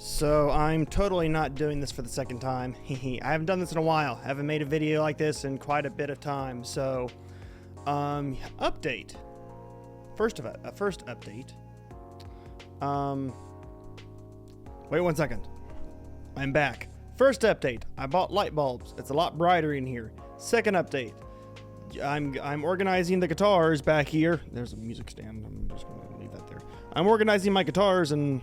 So I'm totally not doing this for the second time. I haven't done this in a while. I haven't made a video like this in quite a bit of time. So, update. First update. Wait 1 second. I'm back. First update. I bought light bulbs. It's a lot brighter in here. Second update. I'm organizing the guitars back here. There's a music stand. I'm just gonna leave that there. I'm organizing my guitars and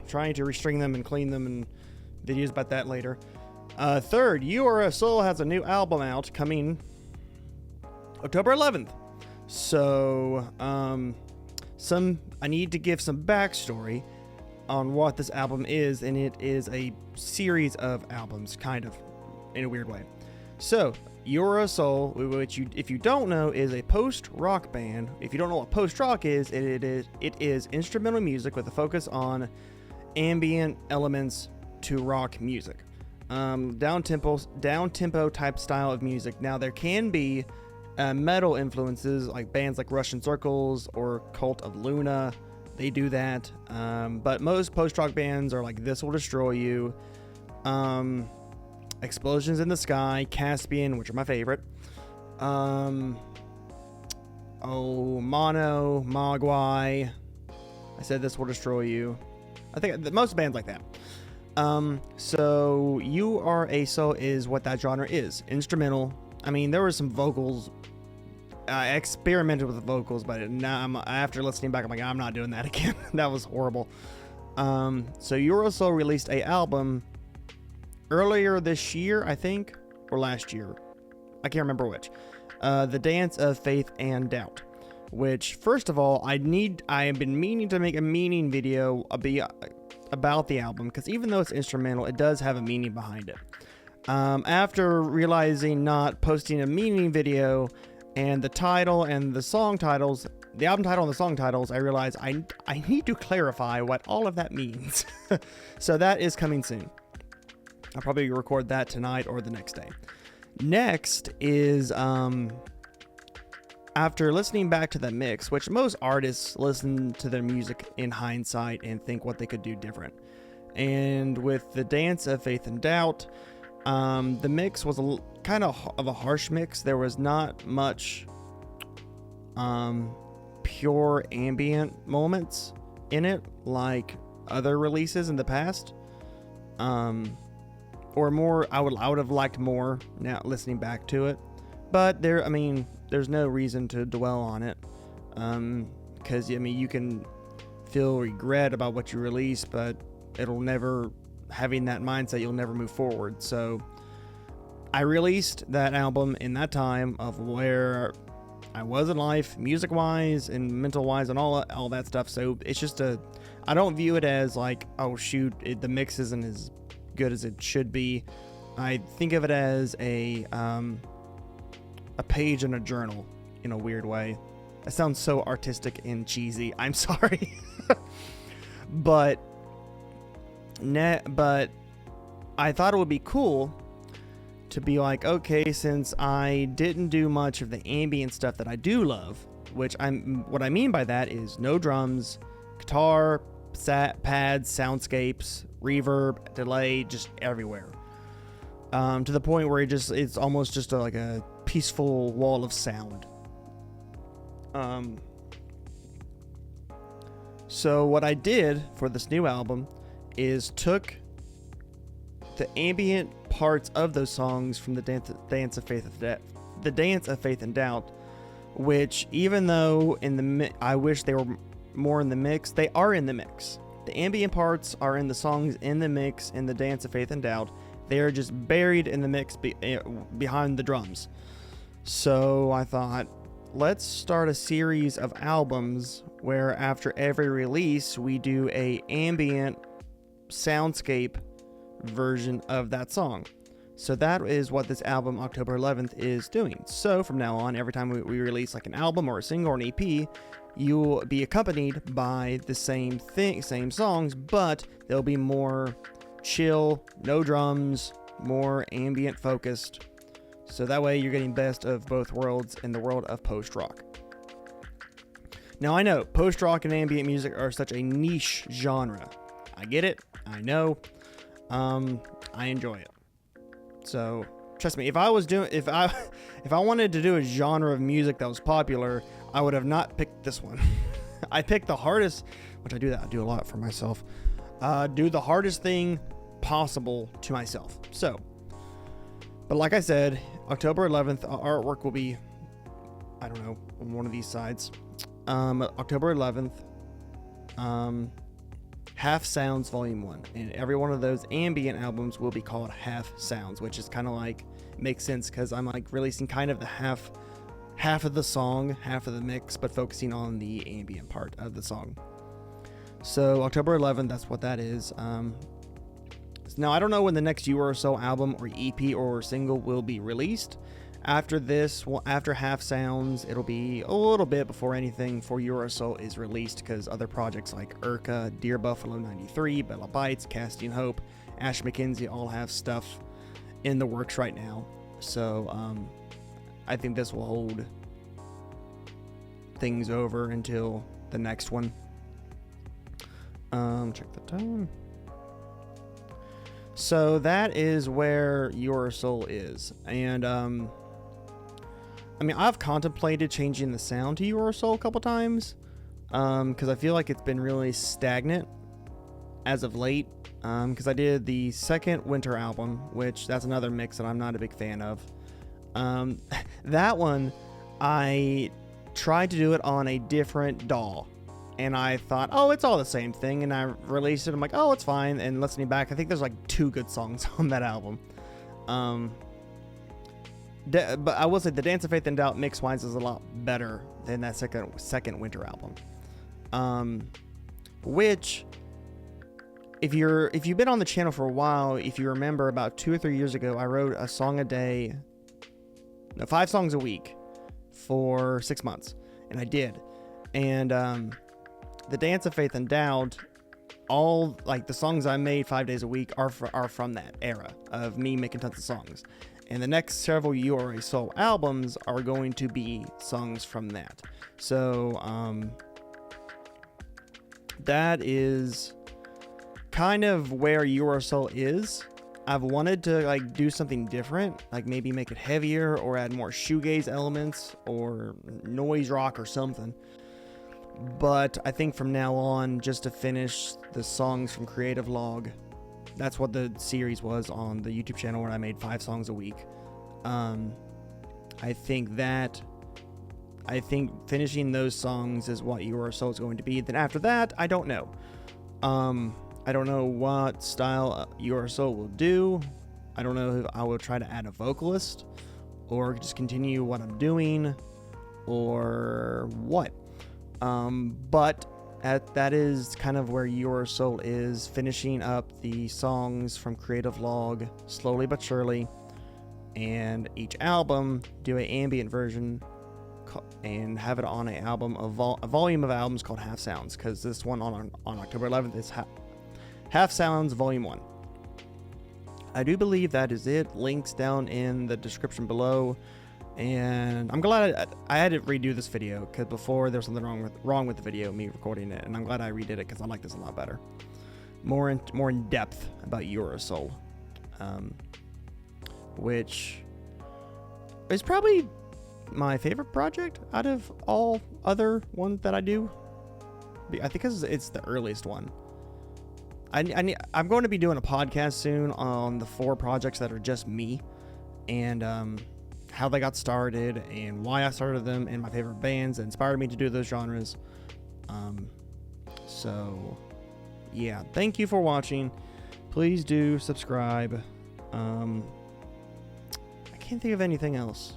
trying to restring them and clean them, and videos about that later. Third, URSL has a new album out coming October 11th. So, I need to give some backstory on what this album is, and it is a series of albums, kind of, in a weird way. So, URSL, which if you don't know, is a post-rock band. If you don't know what post-rock is, it is instrumental music with a focus on ambient elements to rock music. Down-tempo type style of music. Now, there can be metal influences, like bands like Russian Circles or Cult of Luna. They do that. But most post-rock bands are like This Will Destroy You, Explosions in the Sky, Caspian, which are my favorite. Mono, Mogwai. I said This Will Destroy You. I think most bands like that. So URSL is what that genre is. Instrumental. I mean, there were some vocals. I experimented with the vocals, but now after listening back, I'm like, I'm not doing that again. That was horrible. So URSL released a album earlier this year, I think, or last year. I can't remember which. The Dance of Faith and Doubt. Which, first of all, I have been meaning to make a meaning video about the album, because even though it's instrumental, it does have a meaning behind it. After realizing not posting a meaning video and the title and the song titles, the album title and the song titles, I realized I need to clarify what all of that means. So that is coming soon. I'll probably record that tonight or the next day. Next is, after listening back to the mix, which most artists listen to their music in hindsight and think what they could do different. And with the Dance of Faith and Doubt, the mix was kind of a harsh mix. There was not much pure ambient moments in it like other releases in the past. Or more, I would have liked more now listening back to it. But there's no reason to dwell on it. Because, you can feel regret about what you release, but having that mindset, you'll never move forward. So I released that album in that time of where I was in life, music-wise and mental-wise and all that stuff. So it's just I don't view it as like, oh shoot, the mix isn't as good as it should be. I think of it as a page in a journal in a weird way. That sounds so artistic and cheesy. I'm sorry. But I thought it would be cool to be like, okay, since I didn't do much of the ambient stuff that I do love, what I mean by that is no drums, guitar, pads, soundscapes, reverb, delay, just everywhere. To the point where it's almost just like a peaceful wall of sound. So what I did for this new album is took the ambient parts of those songs from the Dance of Faith and Doubt, which even though I wish they were more in the mix, they are in the mix. The ambient parts are in the songs in the mix in the Dance of Faith and Doubt. They are just buried in the mix behind the drums. So I thought, let's start a series of albums where after every release we do a ambient soundscape version of that song. So that is what this album October 11th is doing. So from now on, every time we release like an album or a single or an EP, you will be accompanied by the same songs, but they'll be more chill, no drums, more ambient focused. So that way you're getting best of both worlds in the world of post-rock. Now I know post-rock and ambient music are such a niche genre. I get it. I know. I enjoy it. So trust me, if I wanted to do a genre of music that was popular, I would have not picked this one. I picked the hardest, which I do a lot for myself. Do the hardest thing possible to myself. So, but like I said, October 11th, artwork will be, I don't know, on one of these sides. October 11th, Half Sounds Volume 1. And every one of those ambient albums will be called Half Sounds, which is kind of like, makes sense because I'm like releasing kind of the half of the song, half of the mix, but focusing on the ambient part of the song. So October 11th, that's what that is. Now, I don't know when the next You Or So album or EP or single will be released. After this, after Half Sounds, it'll be a little bit before anything for You Or So is released, because other projects like Urca, Dear Buffalo 93, Bella Bites, Casting Hope, Ash McKenzie all have stuff in the works right now. So I think this will hold things over until the next one. Check the time. So that is where Your Soul is. And I mean, I've contemplated changing the sound to Your Soul a couple times, because I feel like it's been really stagnant as of late. Because I did the second Winter album, which that's another mix that I'm not a big fan of. That one, I tried to do it on a different DAW, and I thought, oh, it's all the same thing, and I released it. I'm like, oh, it's fine. And listening back, I think there's like 2 good songs on that album. But I will say the Dance of Faith and Doubt mix-wise is a lot better than that second Winter album. Which, if you've been on the channel for a while, if you remember about 2 or 3 years ago, I wrote a song a day, no, 5 songs a week for 6 months, and I did. And the Dance of Faith and Doubt, all like the songs I made 5 days a week are from that era of me making tons of songs. And the next several You Are a Soul albums are going to be songs from that. So that is kind of where You Are a Soul is. I've wanted to like do something different, like maybe make it heavier or add more shoegaze elements or noise rock or something. But I think from now on, just to finish the songs from Creative Log, that's what the series was on the YouTube channel, where I made 5 songs a week. I think finishing those songs is what You Are So is going to be. Then after that, I don't know. I don't know what style You Are So will do. I don't know if I will try to add a vocalist or just continue what I'm doing or what. But that is kind of where Your Soul is, finishing up the songs from Creative Log slowly but surely, and each album do an ambient version and have it on a volume of albums called Half Sounds, because this one on October 11th is Half Sounds Volume 1. I do believe that is it. Links down in the description below. And I'm glad I had to redo this video, because before there was something wrong with the video, me recording it, and I'm glad I redid it because I like this a lot better, more in depth about Your Soul, which is probably my favorite project out of all other ones that I do. I think it's the earliest one. I'm going to be doing a podcast soon on the 4 projects that are just me, and how they got started and why I started them and my favorite bands that inspired me to do those genres. So yeah, thank you for watching. Please do subscribe. I can't think of anything else.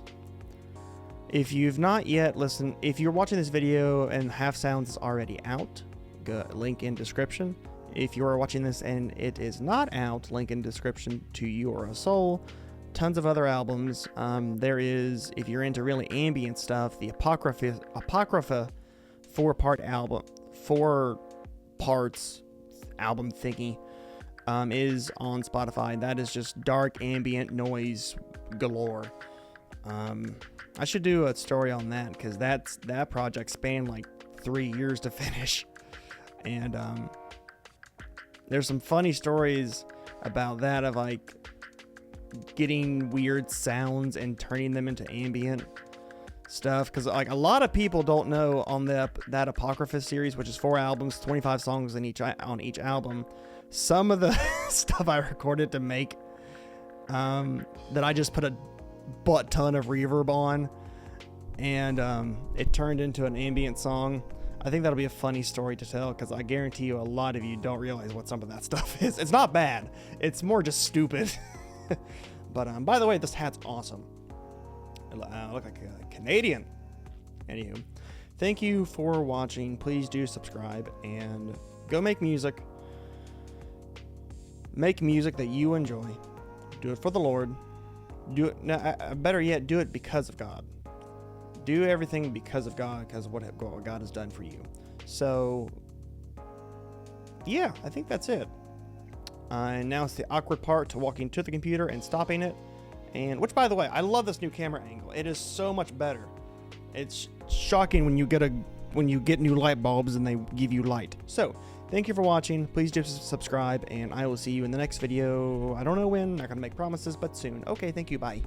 If you've not yet listened, if you're watching this video and Half Sounds is already out, link in description. If you are watching this and it is not out, link in description to You Are a Soul. Tons of other albums. There is, if you're into really ambient stuff, the Apocrypha 4-part album, 4 parts album thingy, is on Spotify. That is just dark ambient noise galore. I should do a story on that, because that project spanned like 3 years to finish, and there's some funny stories about that, of like getting weird sounds and turning them into ambient stuff, because like a lot of people don't know on that Apocrypha series, which is 4 albums, 25 songs on each album, some of the stuff I recorded to make that I just put a butt ton of reverb on, and it turned into an ambient song. I think that'll be a funny story to tell, because I guarantee you a lot of you don't realize what some of that stuff is. It's not bad, it's more just stupid. But by the way, this hat's awesome. I look like a Canadian. Anywho, thank you for watching. Please do subscribe and go make music. Make music that you enjoy. Do it for the Lord. Do it. Better yet, do it because of God. Do everything because of God, because of what God has done for you. So, yeah, I think that's it. And now it's the awkward part to walking to the computer and stopping it. And which, by the way, I love this new camera angle. It is so much better. It's shocking when you get new light bulbs and they give you light. So, thank you for watching. Please do subscribe, and I will see you in the next video. I don't know when. Not gonna make promises, but soon. Okay, thank you. Bye.